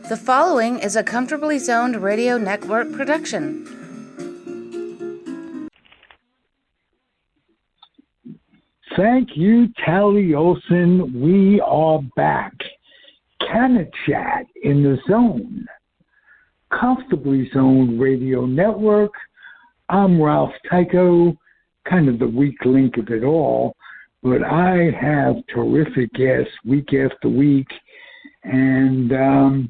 The following is a Comfortably Zoned Radio Network production. Thank you, Tally Olson. We are back. Canna Chat in the Zone. Comfortably Zoned Radio Network. I'm Ralph Tyko, kind of the weak link of it all, but I have terrific guests week after week, and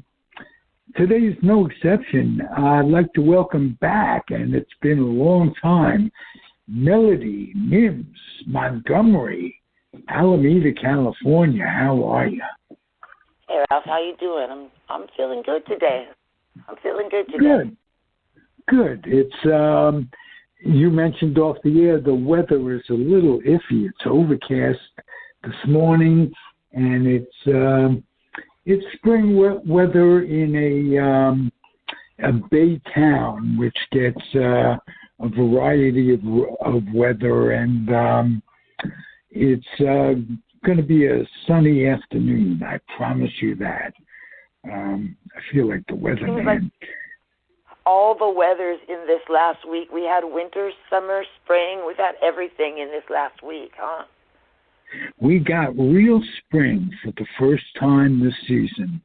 today's no exception. I'd like to welcome back, and it's been a long time, Melodye Mims Montgomery, Alameda, California. How are you? Hey, Ralph, how you doing? I'm feeling good today. Good. It's you mentioned off the air the weather is a little iffy. It's overcast this morning, and it's spring weather in a bay town, which gets a variety of weather, and it's going to be a sunny afternoon. I promise you that. I feel like the weatherman. Like all the weathers in this last week. We had winter, summer, spring. We've had everything in this last week, huh? We got real spring for the first time this season.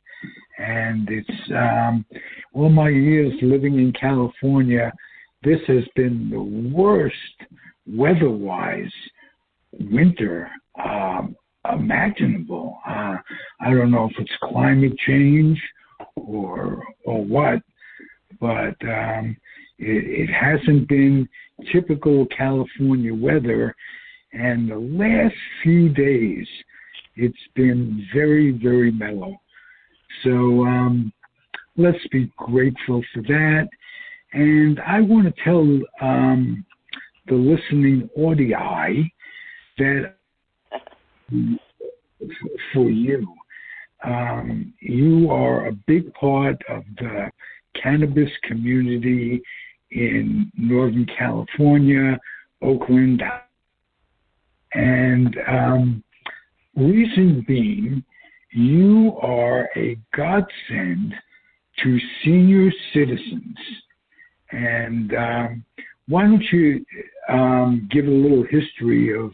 And it's all my years living in California, this has been the worst weather-wise winter imaginable. I don't know if it's climate change or what, but it hasn't been typical California weather. And the last few days, it's been very, very mellow. So let's be grateful for that. And I want to tell the listening audience that for you, you are a big part of the cannabis community in Northern California, Oakland, and reason being, you are a godsend to senior citizens. And why don't you give a little history of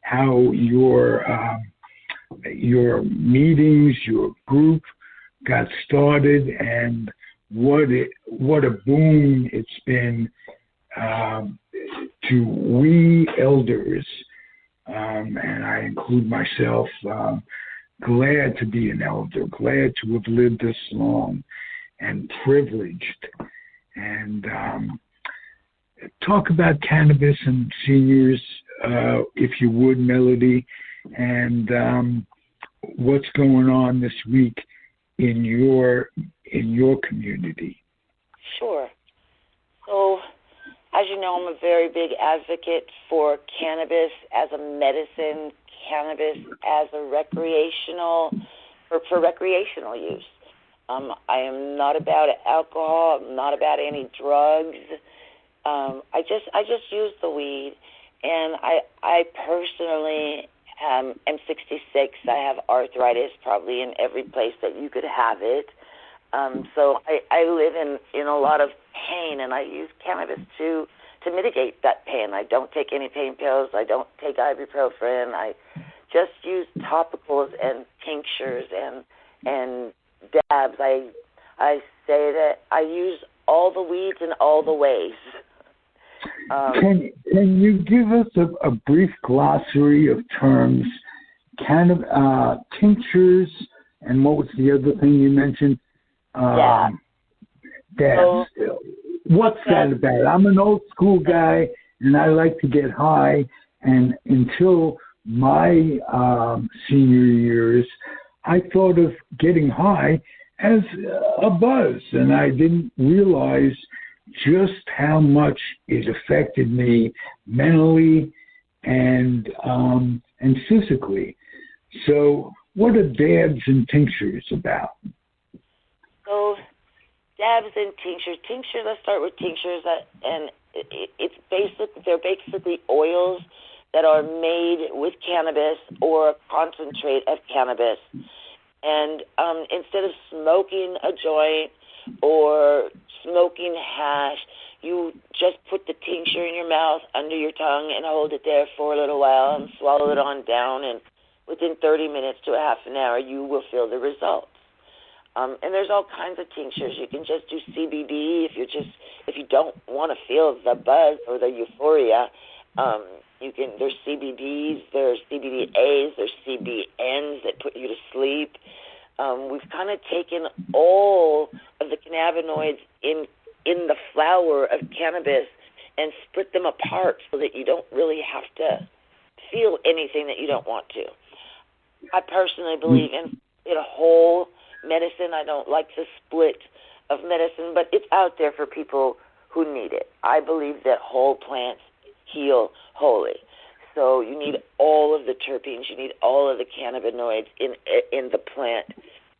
how your meetings, your group got started, and what a boon it's been to we elders, and I include myself, glad to be an elder, glad to have lived this long, and privileged. And talk about cannabis and seniors, if you would, Melodye, and what's going on this week in your community. Sure. So, as you know, I'm a very big advocate for cannabis as a medicine, cannabis as a recreational use. I am not about alcohol. I'm not about any drugs. I just use the weed, and I personally am 66. I have arthritis, probably in every place that you could have it. So I live in a lot of pain, and I use cannabis to mitigate that pain. I don't take any pain pills. I don't take ibuprofen. I just use topicals and tinctures and dabs. I say that I use all the weeds in all the ways. Can you give us a brief glossary of terms, tinctures, and what was the other thing you mentioned? Dabs. So, what's that about? I'm an old school guy, and I like to get high, and until my senior years, I thought of getting high as a buzz, and I didn't realize just how much it affected me mentally and physically. So what are dabs and tinctures about? So dabs and tinctures, let's start with tinctures, and they're basically oils that are made with cannabis or a concentrate of cannabis. And instead of smoking a joint or smoking hash, you just put the tincture in your mouth, under your tongue, and hold it there for a little while and swallow it on down. And within 30 minutes to a half an hour, you will feel the results. And there's all kinds of tinctures. You can just do CBD if you don't want to feel the buzz or the euphoria. There's CBDs, there's CBDAs, there's CBNs that put you to sleep. We've kind of taken all of the cannabinoids in the flower of cannabis and split them apart so that you don't really have to feel anything that you don't want to. I personally believe in a whole medicine. I don't like the split of medicine, but it's out there for people who need it. I believe that whole plants heal wholly. So you need all of the terpenes, you need all of the cannabinoids in the plant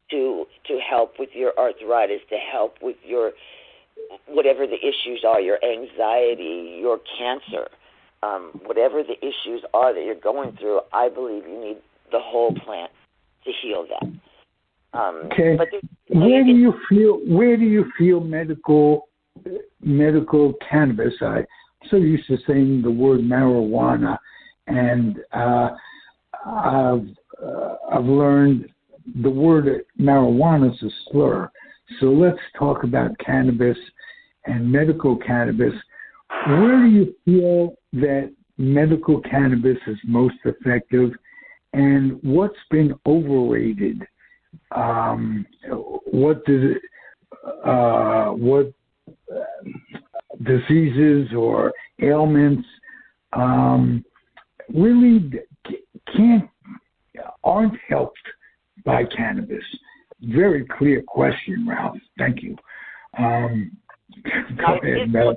to help with your arthritis, to help with your whatever the issues are, your anxiety, your cancer, whatever the issues are that you're going through. I believe you need the whole plant to heal that. Okay. Where do you feel medical cannabis? I'm so used to saying the word marijuana, and I've learned the word marijuana is a slur. So let's talk about cannabis and medical cannabis. Where do you feel that medical cannabis is most effective, and what's been overrated? What diseases or ailments really aren't helped by cannabis? Very clear question, Ralph. Thank you. Go ahead, Mel.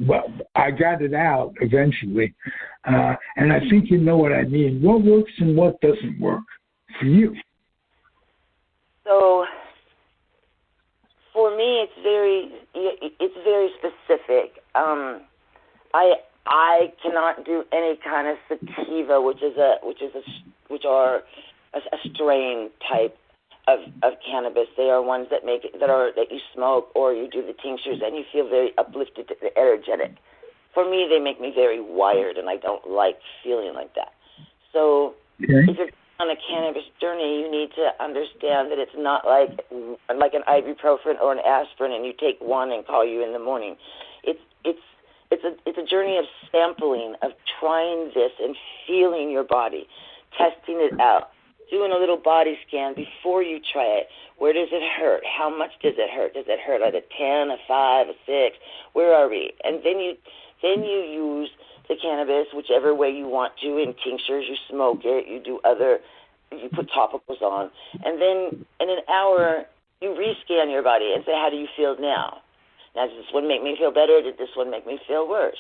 Well, I got it out eventually, and I think you know what I mean. What works and what doesn't work for you? So, for me, it's very specific. I cannot do any kind of sativa, which are a strain type of cannabis. They are ones that you smoke or you do the tinctures and you feel very uplifted, energetic. For me, they make me very wired, and I don't like feeling like that. So if you're on a cannabis journey, you need to understand that it's not like an ibuprofen or an aspirin, and you take one and call you in the morning. It's a journey of sampling, of trying this and feeling your body, testing it out, doing a little body scan before you try it. Where does it hurt? How much does it hurt? Does it hurt at a 10, a 5, a 6? Where are we? And then you use the cannabis whichever way you want to. In tinctures, you smoke it. You put topicals on. And then in an hour, you rescan your body and say, how do you feel now? Now, does this one make me feel better? Did this one make me feel worse?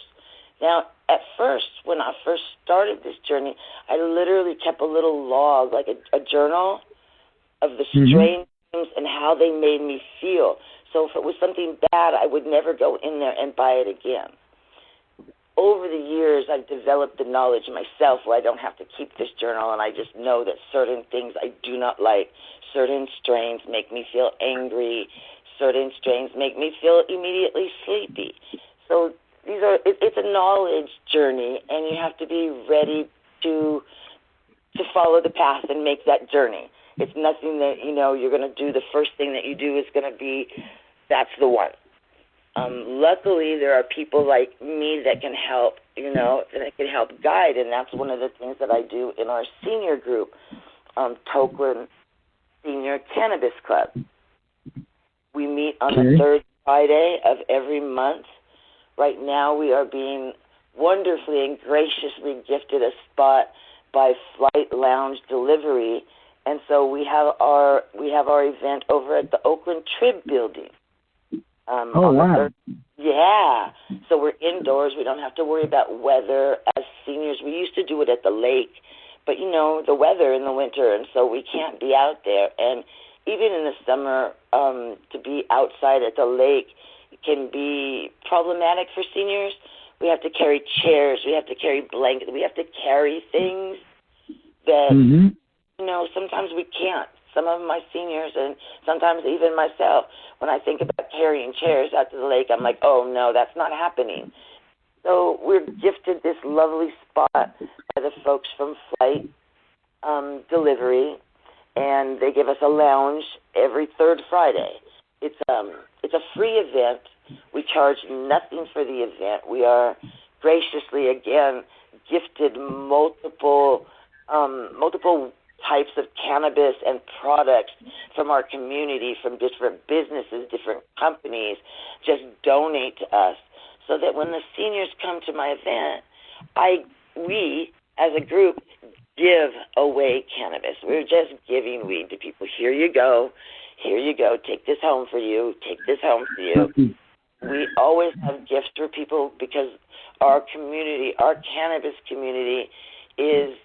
Now, at first, when I first started this journey, I literally kept a little log, like a journal of the strains and how they made me feel. So if it was something bad, I would never go in there and buy it again. Over the years, I've developed the knowledge myself where I don't have to keep this journal, and I just know that certain things I do not like. Certain strains make me feel angry. Certain strains make me feel immediately sleepy. So it's a knowledge journey, and you have to be ready to follow the path and make that journey. It's nothing that, you're going to do. The first thing that you do is going to be, that's the one. Luckily, there are people like me that can help, that can help guide, and that's one of the things that I do in our senior group, Tokeland Senior Cannabis Club. We meet on the third Friday of every month. Right now, we are being wonderfully and graciously gifted a spot by Flight Lounge Delivery, and so we have our event over at the Oakland Trib Building. Wow! Yeah, so we're indoors. We don't have to worry about weather. As seniors, we used to do it at the lake, but the weather in the winter, and so we can't be out there. And even in the summer, to be outside at the lake can be problematic for seniors. We have to carry chairs. We have to carry blankets. We have to carry things that sometimes we can't. Some of my seniors and sometimes even myself, when I think about carrying chairs out to the lake, I'm like, oh, no, that's not happening. So we're gifted this lovely spot by the folks from Flight Delivery, and they give us a lounge every third Friday. It's a free event. We charge nothing for the event. We are graciously, again, gifted multiple types of cannabis and products from our community, from different businesses, different companies, just donate to us, so that when the seniors come to my event, we as a group give away cannabis. We're just giving weed to people. Here you go. Take this home for you. Take this home for you. We always have gifts for people because our community, our cannabis community, is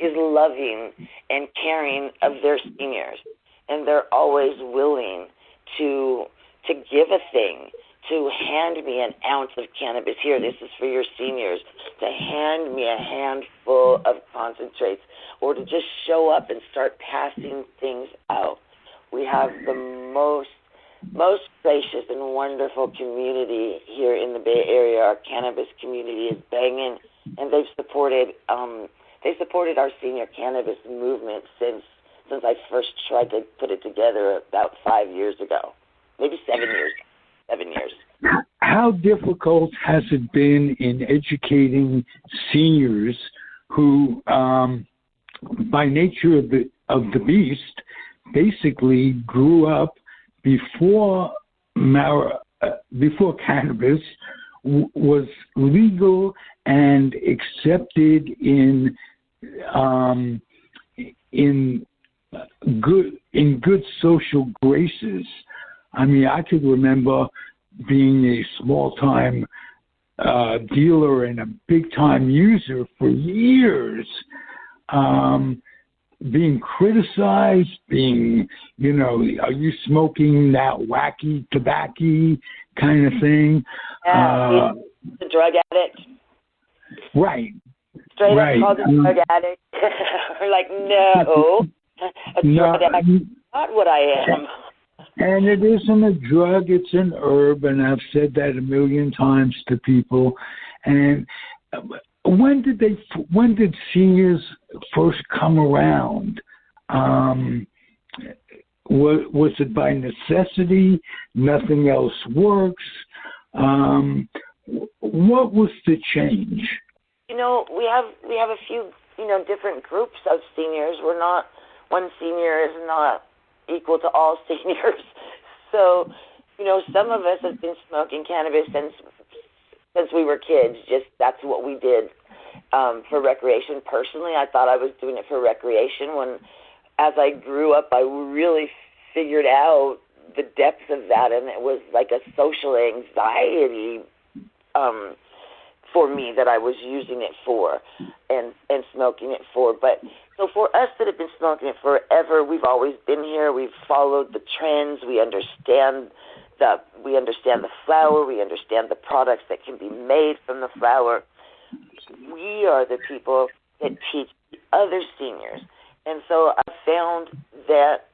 loving and caring of their seniors, and they're always willing to give a thing, to hand me an ounce of cannabis. Here, this is for your seniors, to hand me a handful of concentrates, or to just show up and start passing things out. We have the most gracious and wonderful community here in the Bay Area. Our cannabis community is banging, and they've supported our senior cannabis movement since I first tried to put it together about 5 years ago, maybe 7 years. 7 years. How difficult has it been in educating seniors who, by nature of the beast, basically grew up before cannabis was legal and accepted in good social graces? I mean, I could remember being a small-time dealer and a big-time user for years, being criticized, are you smoking that wacky tobacco kind of thing? Yeah, the drug addict. Right. Straight right. up called a drug addict. We're like, no, a drug addict, not what I am. And it isn't a drug, it's an herb, and I've said that a million times to people. And when did seniors first come around? Was it by necessity? Nothing else works? What was the change? We have a few, different groups of seniors. We're not, one senior is not equal to all seniors. So, some of us have been smoking cannabis since we were kids. Just that's what we did for recreation. Personally, I thought I was doing it for recreation. As I grew up, I really figured out the depths of that, and it was like a social anxiety for me that I was using it for and smoking it for. But so for us that have been smoking it forever, we've always been here. We've followed the trends. We understand the flower. We understand the products that can be made from the flower. We are the people that teach the other seniors. And so I found that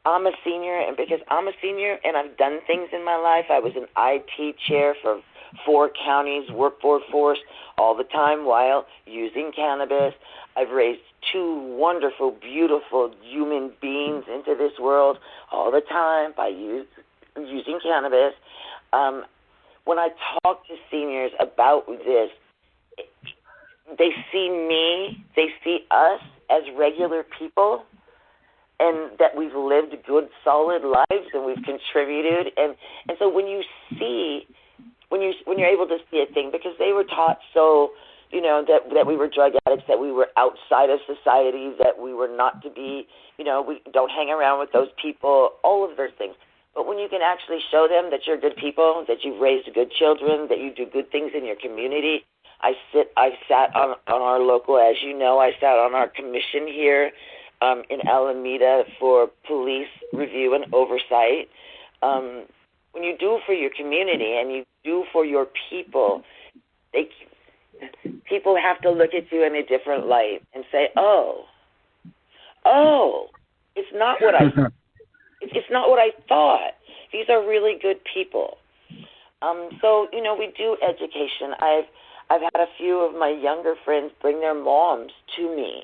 I'm a senior, and because I'm a senior and I've done things in my life, I was an IT chair for 4 counties, worked for force all the time while using cannabis. I've raised 2 wonderful, beautiful human beings into this world all the time by using cannabis. When I talk to seniors about this, they see me, they see us as regular people, and that we've lived good, solid lives, and we've contributed. And so when you're able to see a thing, because they were taught that we were drug addicts, that we were outside of society, that we were not to be, we don't hang around with those people, all of those things. But when you can actually show them that you're good people, that you've raised good children, that you do good things in your community. I sat on our local, as you know, I sat on our commission here in Alameda for police review and oversight. When you do for your community and you do for your people, people have to look at you in a different light and say, oh, oh, it's not what it's not what I thought. These are really good people. So we do education. I've had a few of my younger friends bring their moms to me,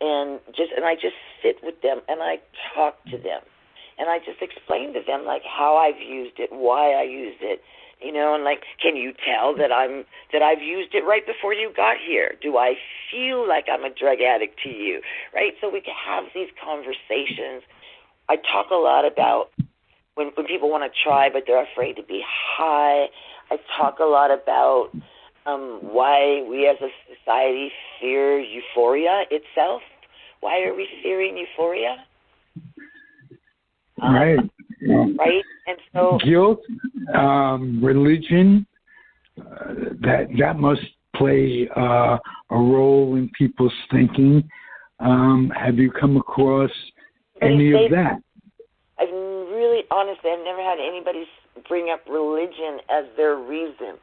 and I just sit with them and I talk to them, and I just explain to them like how I've used it, why I used it, and like, can you tell that I've used it right before you got here? Do I feel like I'm a drug addict to you, right? So we can have these conversations. I talk a lot about when people want to try but they're afraid to be high. I talk a lot about why we as a society fear euphoria itself. Why are we fearing euphoria? Right. Right? And so guilt, religion, that must play a role in people's thinking. Have you come across any of that? I've really, honestly, I've never had anybody bring up religion as their reason.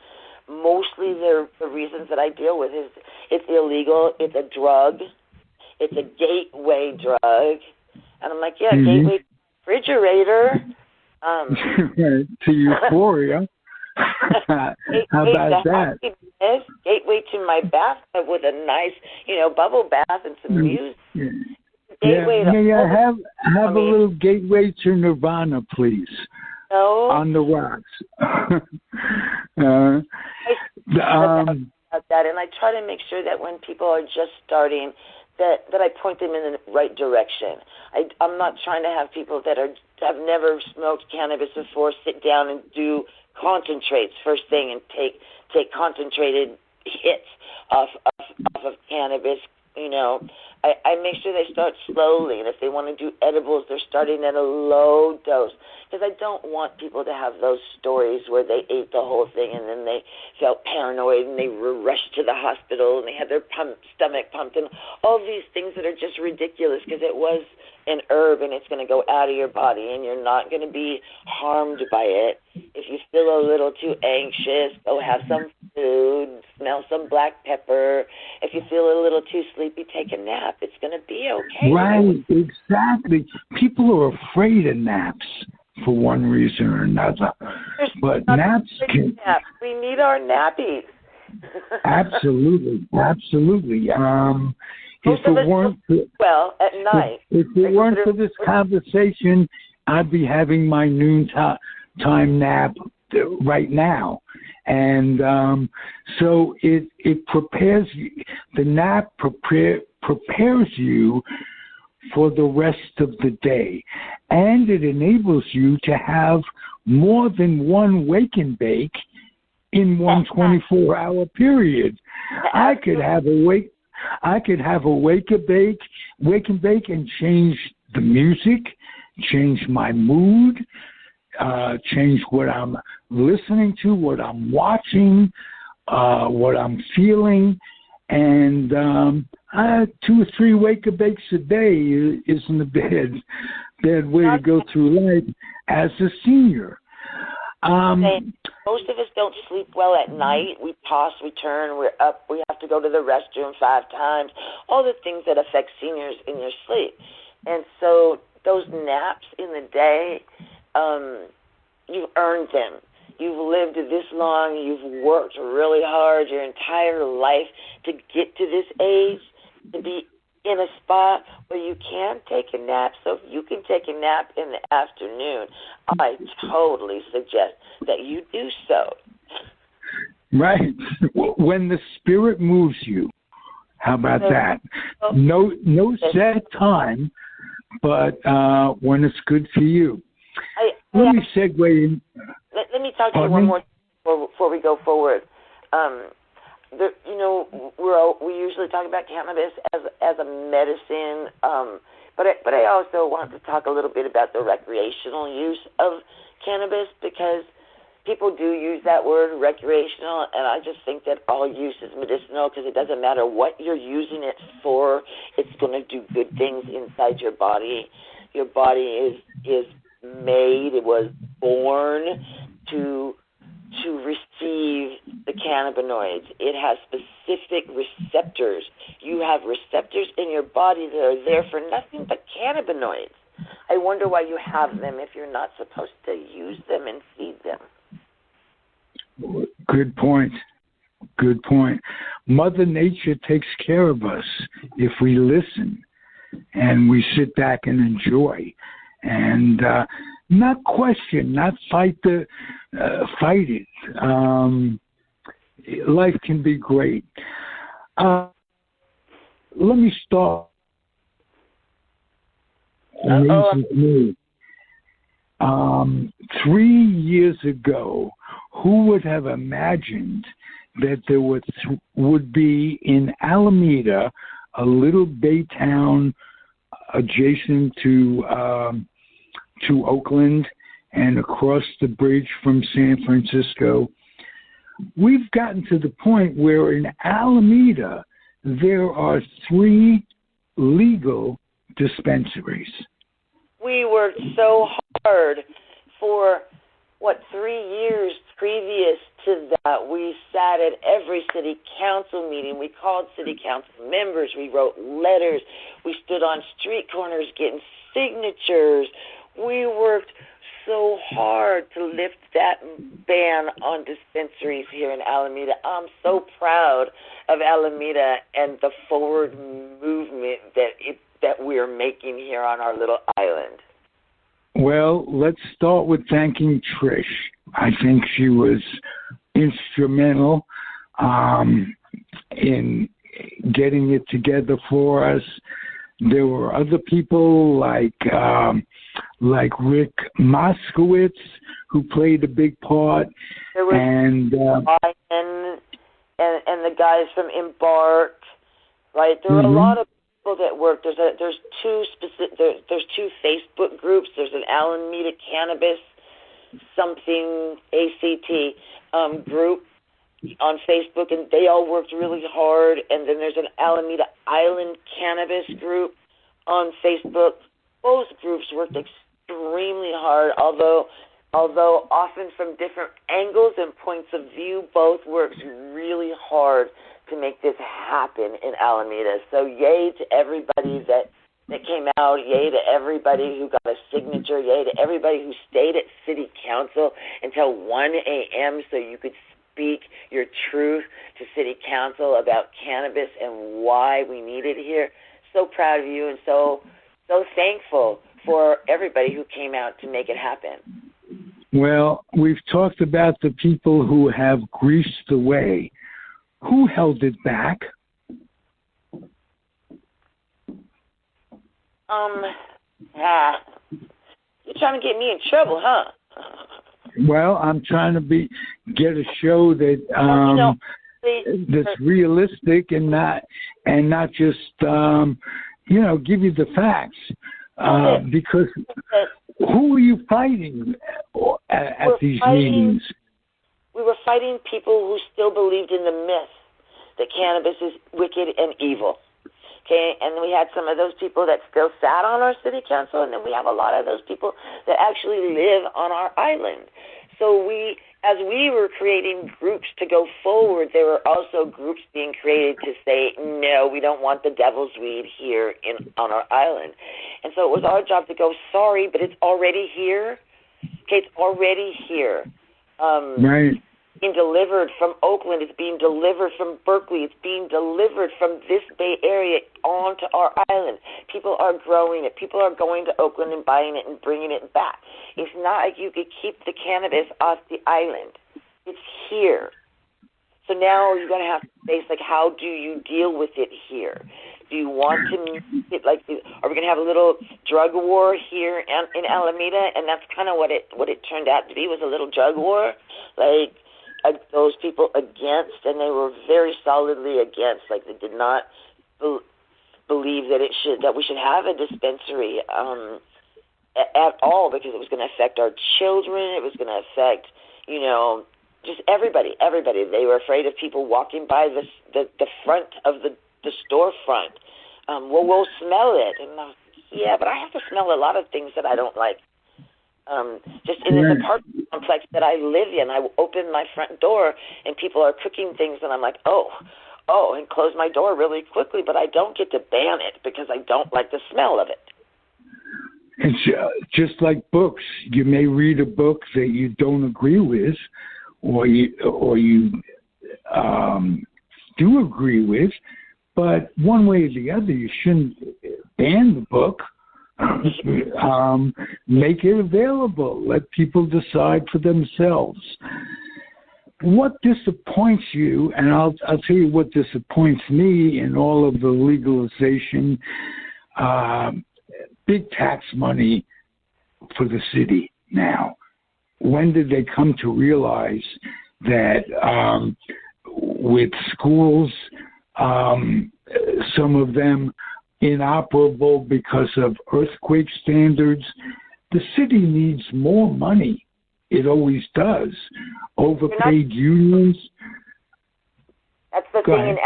Mostly the reasons that I deal with is it's illegal, it's a drug, it's a gateway drug. And I'm like, yeah, gateway refrigerator. To euphoria. How about that? Gateway to my bathtub with a nice, bubble bath and some music. Gateway may I have a little gateway to Nirvana, please? No. On the rocks. About that, and I try to make sure that when people are just starting, that I point them in the right direction. I'm not trying to have people that have never smoked cannabis before sit down and do concentrates first thing and take concentrated hits off of cannabis. I make sure they start slowly, and if they want to do edibles, they're starting at a low dose, because I don't want people to have those stories where they ate the whole thing and then they felt paranoid and they were rushed to the hospital and they had their stomach pumped and all these things that are just ridiculous, because it was an herb and it's going to go out of your body and you're not going to be harmed by it. If you feel a little too anxious, go have some food, smell some black pepper. If you feel a little too sleepy, take a nap. It's going to be okay. Right, exactly. People are afraid of naps for one reason or another. But naps can... We need our nappies. Absolutely. Most of us well at night. If it weren't for this conversation, I'd be having my noon time nap right now. And so it prepares you. The nap prepares you for the rest of the day. And it enables you to have more than one wake and bake in one 24-hour period. I could have a wake and bake and change the music, change my mood, change what I'm listening to, what I'm watching, what I'm feeling, and 2 or 3 wake-a-bakes a day isn't a bad way to go through life as a senior. Most of us don't sleep well at night. We toss, we turn, we're up, we have to go to the restroom 5 times, all the things that affect seniors in your sleep. And so those naps in the day, you've earned them. You've lived this long, you've worked really hard your entire life to get to this age, to be in a spot where you can take a nap. So if you can take a nap in the afternoon, I totally suggest that you do so. Right. When the spirit moves you. How about that? No set time, but when it's good for you. Let me segue in. Let me talk to you one more before we go forward. We usually talk about cannabis as a medicine, but I also want to talk a little bit about the recreational use of cannabis, because people do use that word recreational, and I just think that all use is medicinal, because it doesn't matter what you're using it for, it's going to do good things inside your body. Your body is made, it was born to to receive the cannabinoids. It has specific receptors. You have receptors in your body that are there for nothing but cannabinoids. I wonder why you have them if you're not supposed to use them and feed them. Good point. Good point. Mother Nature takes care of us if we listen and we sit back and enjoy and not question, not fight it. Life can be great. Let me start. Amazes me. 3 years ago, who would have imagined that there would be in Alameda, a little bay town adjacent to Oakland and across the bridge from San Francisco? We've gotten to the point where in Alameda there are 3 legal dispensaries. We worked so hard for, 3 years previous to that. We sat at every city council meeting. We called city council members. We wrote letters. We stood on street corners getting signatures. We worked so hard to lift that ban on dispensaries here in Alameda. I'm so proud of Alameda and the forward movement that we're making here on our little island. Well, let's start with thanking Trish. I think she was instrumental in getting it together for us. There were other people like Rick Moskowitz who played a big part. There was and the guys from Embark, right? There were a lot of people that worked. There's two Facebook groups. There's an Alameda Cannabis something ACT group on Facebook, and they all worked really hard. And then there's an Alameda Island Cannabis group on Facebook. Both groups worked extremely hard, although often from different angles and points of view, both worked really hard to make this happen in Alameda. So yay to everybody that came out, yay to everybody who got a signature, yay to everybody who stayed at city council until 1 a.m. so you could speak your truth to city council about cannabis and why we need it here. So proud of you and so thankful for everybody who came out to make it happen. Well, we've talked about the people who have greased the way. Who held it back? You're trying to get me in trouble, huh? Well, I'm trying to get a show that that's realistic and not just give you the facts. Because who are you fighting at these meetings? We were fighting people who still believed in the myth that cannabis is wicked and evil. Okay, and we had some of those people that still sat on our city council, and then we have a lot of those people that actually live on our island. So as we were creating groups to go forward, there were also groups being created to say, no, we don't want the devil's weed here on our island. And so it was our job to go, sorry, but it's already here. Okay, it's already here. Right. Being delivered from Oakland, it's being delivered from Berkeley, it's being delivered from this Bay Area onto our island. People are growing it. People are going to Oakland and buying it and bringing it back. It's not like you could keep the cannabis off the island. It's here. So now you're going to have to face, how do you deal with it here? Do you want to make it are we going to have a little drug war here in Alameda? And that's kind of what it turned out to be, was a little drug war. Those people against, and they were very solidly against. They did not believe that we should have a dispensary at all, because it was going to affect our children. It was going to affect, just everybody. They were afraid of people walking by the front of the storefront. We'll smell it. And yeah, but I have to smell a lot of things that I don't like. Just in this apartment complex that I live in, I open my front door and people are cooking things, and I'm like, oh, and close my door really quickly, but I don't get to ban it because I don't like the smell of it. It's just like books. You may read a book that you don't agree with, or you do agree with, but one way or the other, you shouldn't ban the book. Make it available. Let people decide for themselves. What disappoints you, and I'll tell you what disappoints me in all of the legalization, big tax money for the city now. When did they come to realize that with schools, some of them inoperable because of earthquake standards, the city needs more money. It always does. Overpaid unions. That's the thing. In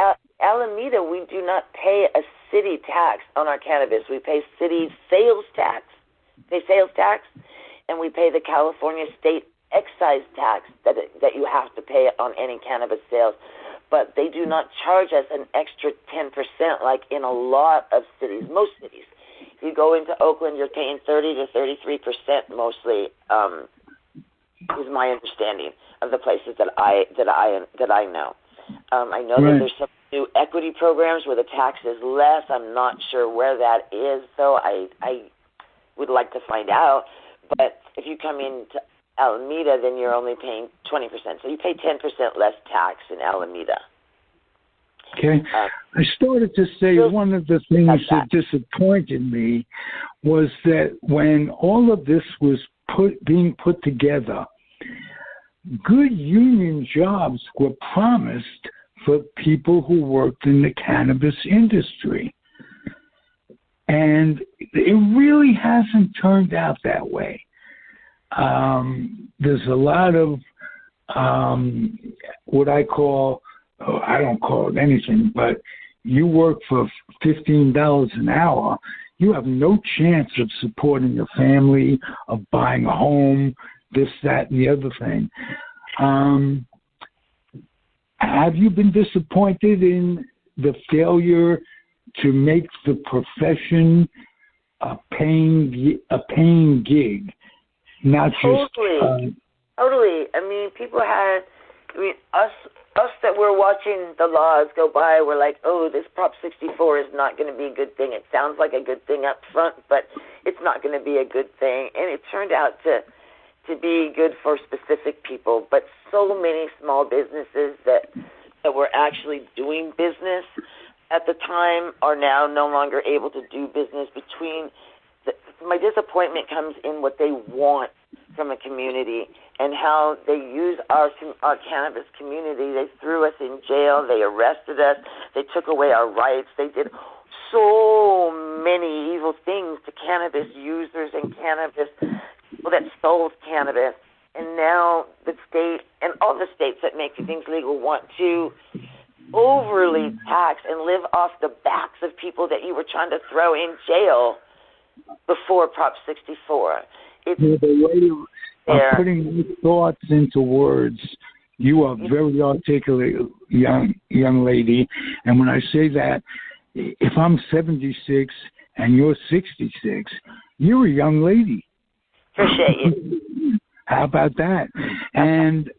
Alameda, we do not pay a city tax on our cannabis. We pay city sales tax. And we pay the California state excise tax that you have to pay on any cannabis sales. But they do not charge us an extra 10% like in a lot of cities, most cities. If you go into Oakland, you're paying 30 to 33% mostly, is my understanding of the places that I know. I know that there's some new equity programs where the tax is less. I'm not sure where that is, so I would like to find out. But if you come into Alameda, then you're only paying 20%. So you pay 10% less tax in Alameda. Okay. I started to say one of the things that disappointed me was that when all of this was being put together, good union jobs were promised for people who worked in the cannabis industry. And it really hasn't turned out that way. There's a lot of what I call, I don't call it anything, but you work for $15 an hour, you have no chance of supporting your family, of buying a home, this, that, and the other thing. Have you been disappointed in the failure to make the profession a paying gig? Not totally. Totally. I mean, us that were watching the laws go by were like, oh, this Prop 64 is not going to be a good thing. It sounds like a good thing up front, but it's not going to be a good thing. And it turned out to be good for specific people. But so many small businesses that were actually doing business at the time are now no longer able to do business. My disappointment comes in what they want from a community and how they use our cannabis community. They threw us in jail. They arrested us. They took away our rights. They did so many evil things to cannabis users and cannabis people that sold cannabis. And now the state and all the states that make things legal want to overly tax and live off the backs of people that you were trying to throw in jail before Prop 64. It's the way of putting these thoughts into words. You are very articulate, young lady. And when I say that, if I'm 76 and you're 66, you're a young lady. Appreciate you. How about that? And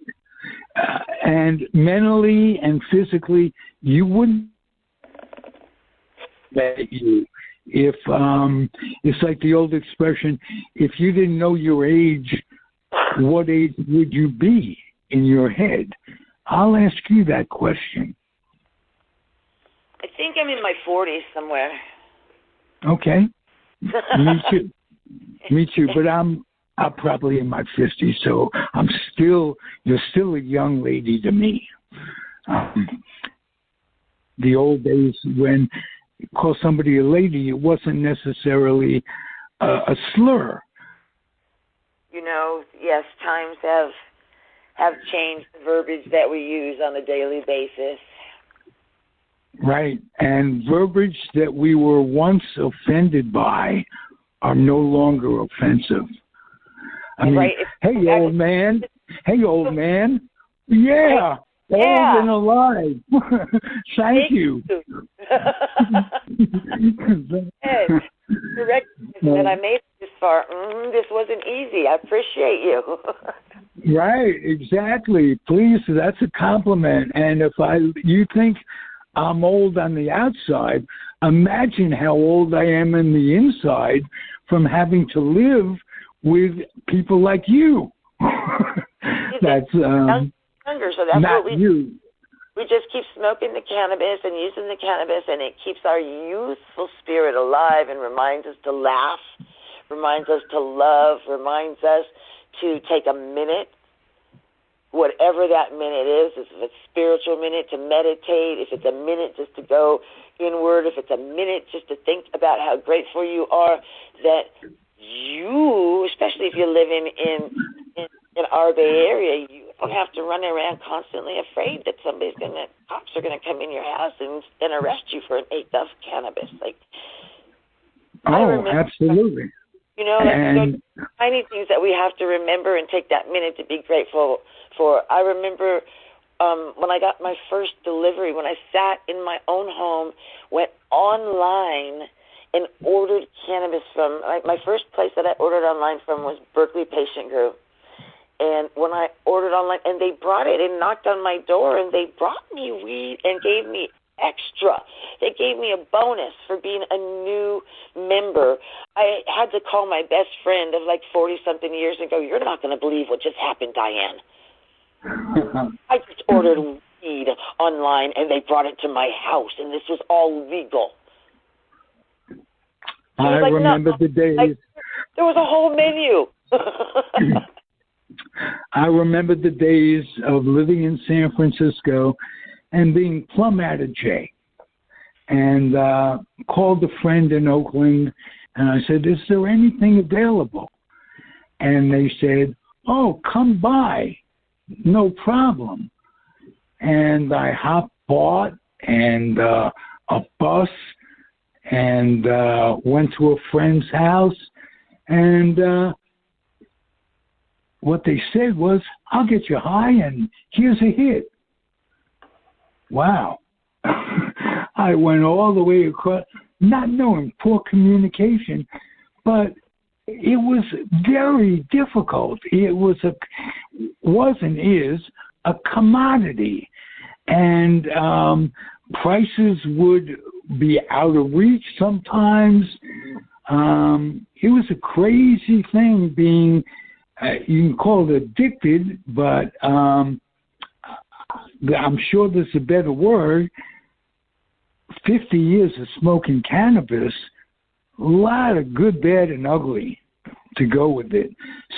mentally and physically, you wouldn't let you. If it's like the old expression, if you didn't know your age, what age would you be in your head? I'll ask you that question. I think I'm in my 40s somewhere. Okay. Me too. Me too. But I'm probably in my 50s, so you're still a young lady to me. The old days when you call somebody a lady, it wasn't necessarily a slur. You know, yes, times have changed the verbiage that we use on a daily basis. Right, and verbiage that we were once offended by are no longer offensive. I mean, right? hey, old man. Hey, old man. Yeah. Yeah. Old and alive. Thank you. Hey, correct. That I made it this far. This wasn't easy. I appreciate you. Right, exactly. Please, that's a compliment. And if you think I'm old on the outside, imagine how old I am in the inside from having to live with people like you. That's younger, so that's not what you. we just keep smoking the cannabis and using the cannabis, and it keeps our youthful spirit alive and reminds us to laugh, reminds us to love, reminds us to take a minute, whatever that minute is, if it's a spiritual minute to meditate, if it's a minute just to go inward, if it's a minute just to think about how grateful you are that you, especially if you're living in our Bay Area, you don't have to run around constantly afraid that cops are going to come in your house and arrest you for an eighth of cannabis. Absolutely. There's tiny things that we have to remember and take that minute to be grateful for. I remember when I got my first delivery, when I sat in my own home, went online and ordered cannabis from, my first place that I ordered online from was Berkeley Patient Group. And when I ordered online, and they brought it and knocked on my door, and they brought me weed and gave me extra. They gave me a bonus for being a new member. I had to call my best friend of 40-something years and go, "You're not going to believe what just happened, Diane. I just ordered weed online, and they brought it to my house, and this was all legal." I remember the days. There was a whole menu. I remember the days of living in San Francisco and being plumb out of J. And called a friend in Oakland, and I said, "Is there anything available?" And they said, "Oh, come by. No problem." And I bought and a bus and went to a friend's house, and what they said was, "I'll get you high, and here's a hit." Wow. I went all the way across, not knowing, poor communication, but it was very difficult. It was is a commodity, and prices would be out of reach sometimes. It was a crazy thing being, you can call it addicted, but I'm sure there's a better word. 50 years of smoking cannabis, a lot of good, bad, and ugly to go with it.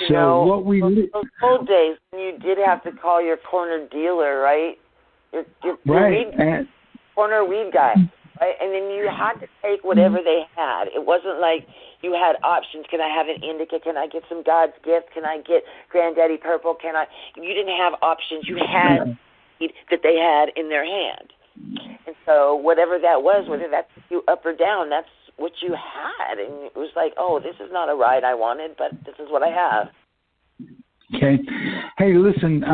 So those old days, you did have to call your corner dealer, right? Your right. Corner weed guy, right? And then you had to take whatever they had. It wasn't like you had options. Can I have an indica? Can I get some God's gift? Can I get Granddaddy Purple? You didn't have options. You had that they had in their hand. And so whatever that was, whether that's you up or down, that's what you had. And it was like, oh, this is not a ride I wanted, but this is what I have. Okay. Hey, listen,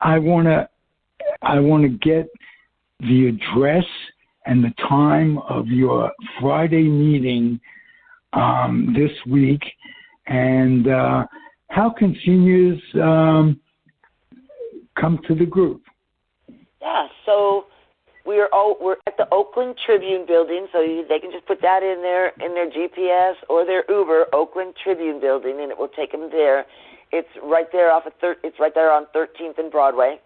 I want to get the address and the time of your Friday meeting this week, and how can seniors come to the group? Yeah, so we're at the Oakland Tribune building, so they can just put that in their GPS or their Uber, Oakland Tribune building, and it will take them there. It's right there it's right there on 13th and Broadway.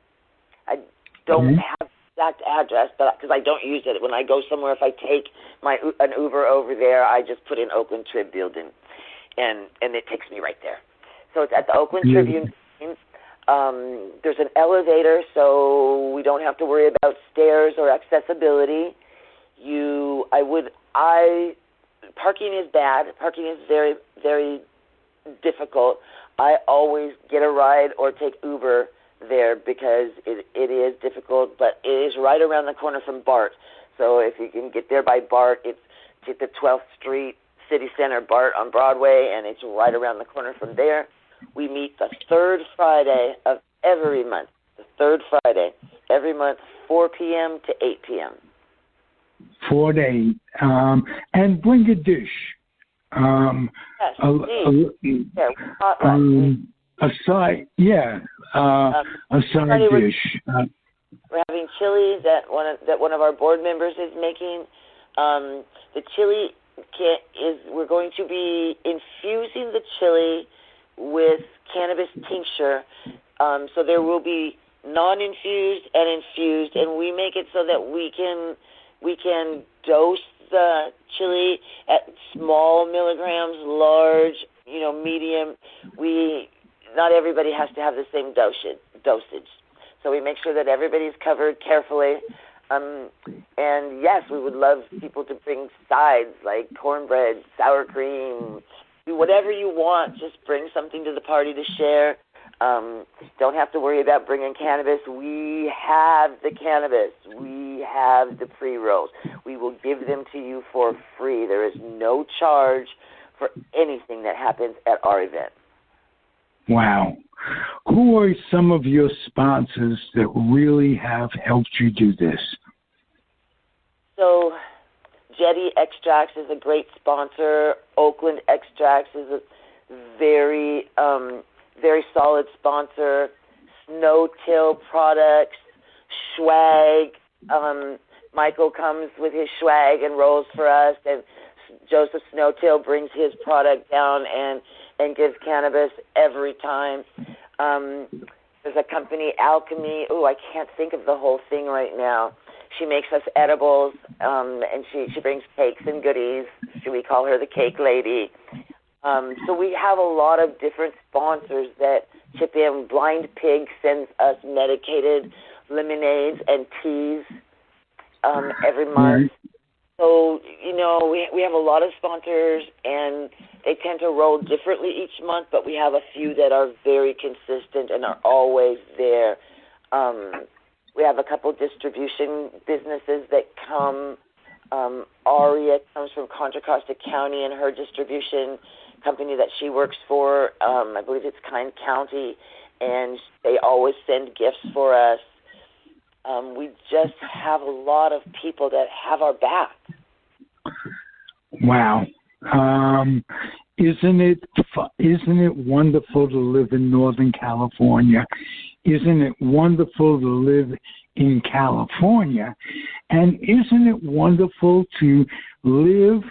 I don't have the exact address, but because I don't use it when I go somewhere, if I take an Uber over there, I just put in Oakland Trib building, and it takes me right there. So it's at the Oakland Tribune. There's an elevator, so we don't have to worry about stairs or accessibility. Parking is bad. Parking is very, very difficult. I always get a ride or take Uber there because it is difficult, but it is right around the corner from BART. So if you can get there by BART, it's at the 12th Street City Center BART on Broadway, and it's right around the corner from there. We meet the third Friday of every month. The third Friday every month, 4 p.m. to 8 p.m. 4 to 8. And bring a dish. Yes, indeed. A side, yeah, a side dish. We're having chili that one of our board members is making. The chili we're going to be infusing the chili with cannabis tincture. So there will be non-infused and infused, and we make it so that we can dose the chili at small milligrams, large, medium. Not everybody has to have the same dosage. So we make sure that everybody's covered carefully. And yes, we would love people to bring sides like cornbread, sour cream, whatever you want. Just bring something to the party to share. Don't have to worry about bringing cannabis. We have the cannabis. We have the pre-rolls. We will give them to you for free. There is no charge for anything that happens at our event. Wow. Who are some of your sponsors that really have helped you do this? So, Jetty Extracts is a great sponsor. Oakland Extracts is a very, very solid sponsor. Snow Till Products, Swag. Michael comes with his swag and rolls for us, and Joseph Snowtail brings his product down and gives cannabis every time. There's a company, Alchemy. I can't think of the whole thing right now. She makes us edibles, and she brings cakes and goodies. We call her the cake lady. So we have a lot of different sponsors that chip in. Blind Pig sends us medicated lemonades and teas every month. So, we have a lot of sponsors, and they tend to roll differently each month, but we have a few that are very consistent and are always there. We have a couple distribution businesses that come. Aria comes from Contra Costa County, and her distribution company that she works for, I believe it's Kind County, and they always send gifts for us. We just have a lot of people that have our back. Wow. Isn't it wonderful to live in Northern California? Isn't it wonderful to live in California? And isn't it wonderful to live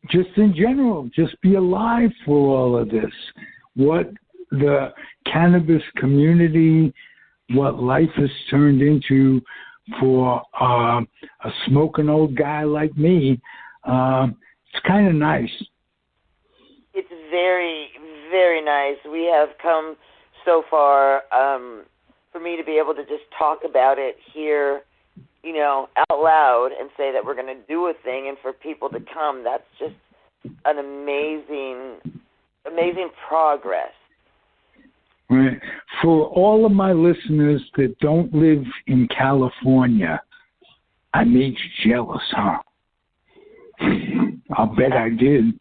just in general, just be alive for all of this? What the cannabis community, what life has turned into for a smoking old guy like me, it's kind of nice. It's very, very nice. We have come so far. For me to be able to just talk about it here, out loud and say that we're going to do a thing, and for people to come, that's just an amazing, amazing progress. Right. For all of my listeners that don't live in California, I made you jealous, huh? I'll bet I did.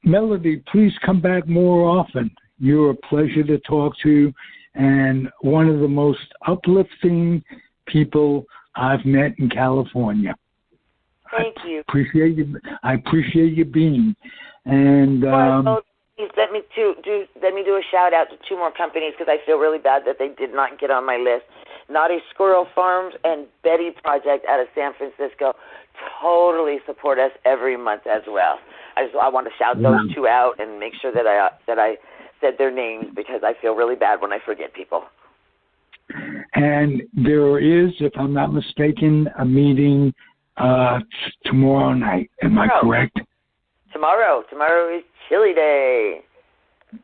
Melodye, please come back more often. You're a pleasure to talk to, and one of the most uplifting people I've met in California. Thank you. I appreciate you being. And let me do a shout out to two more companies, because I feel really bad that they did not get on my list. Naughty Squirrel Farms and Betty Project out of San Francisco totally support us every month as well. I want to shout those two out and make sure that I said their names, because I feel really bad when I forget people. And there is, if I'm not mistaken, a meeting tomorrow night. Am I correct? Tomorrow is Chili Day.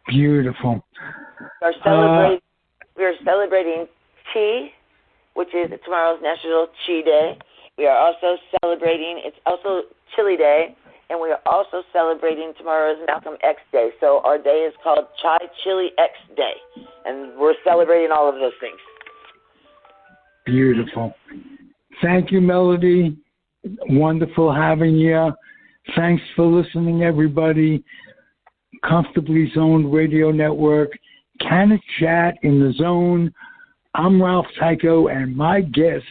Beautiful. We are celebrating Chi, which is tomorrow's National Chi Day. We are also celebrating, it's also Chili Day, and we are also celebrating tomorrow's Malcolm X Day. So our day is called Chai Chili X Day, and we're celebrating all of those things. Beautiful. Thank you, Melodye. Wonderful having you. Thanks for listening, everybody. Comfortably Zoned Radio Network, Canna Chat in the Zone. I'm Ralph Tyko, and my guest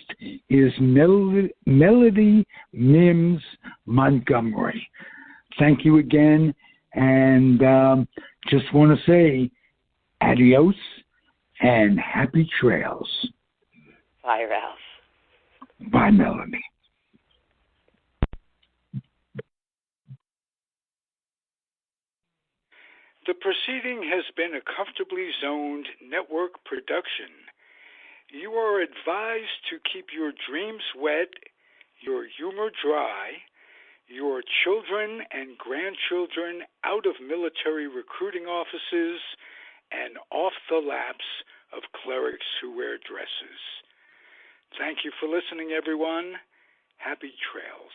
is Melodye Mims Montgomery. Thank you again, and just want to say adios and happy trails. Bye, Ralph. Bye, Melodye. The proceeding has been a Comfortably Zoned network production. You are advised to keep your dreams wet, your humor dry, your children and grandchildren out of military recruiting offices and off the laps of clerics who wear dresses. Thank you for listening, everyone. Happy trails.